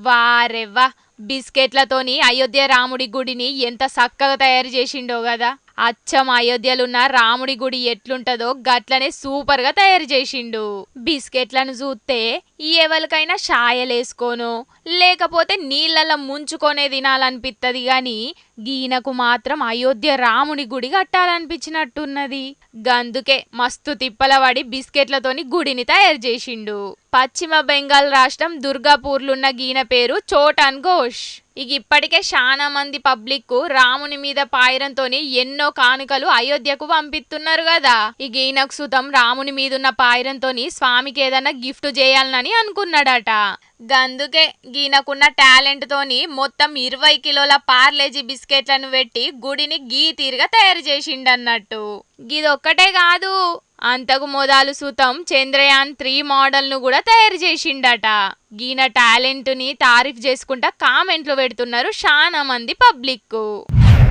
వారెవ్వా బిస్కెట్లతోని అయోధ్య రాముడి గుడిని ఎంత చక్కగా తయారు చేసిండో కదా. అచ్చం అయోధ్యలున్న రాముడి గుడి ఎట్లుంటదో గట్లనే సూపర్ గా తయారు చేసిండు. బిస్కెట్లను చూస్తే ఎవరికైనా షాయలేసుకోనో లేకపోతే నీళ్ళల్లో ముంచుకొనే తినాలనిపిత్తది గాని గీనకు మాత్రం అయోధ్య రాముడి గుడి కట్టాలనిపించినట్టున్నది. గందుకే మస్తు తిప్పలవాడి బిస్కెట్లతోని గుడిని తయారు చేసిండు. పశ్చిమ బెంగాల్ రాష్ట్రం దుర్గాపూర్లున్న గీన పేరు చోటన్ ఘోష్. ఇప్పటికే చాలా మంది పబ్లిక్ రాముని మీద పాయిరంతోని ఎన్నో కానుకలు అయోధ్యకు పంపిస్తున్నారు కదా. ఈయనకు సుతం రాముని మీదున్న పాయిరంతోని స్వామికి ఏదన్నా గిఫ్ట్ చేయాలని అనుకున్నాడట. గందుకే గీనకున్న టాలెంట్ తోని మొత్తం 20 కిలోల పార్లేజీ బిస్కెట్లను పెట్టి గుడిని గీ తీరుగా తయారు చేసిండన్నట్టు. గిదొక్కటే కాదు, అంతకు మొదలు సుతం చంద్రయాన్ 3 మోడల్ ను కూడా తయారు చేసిండట. గీన టాలెంట్ ని తారీఫ్ చేసుకుంటా కామెంట్లు పెడుతున్నారు చాలా మంది పబ్లిక్.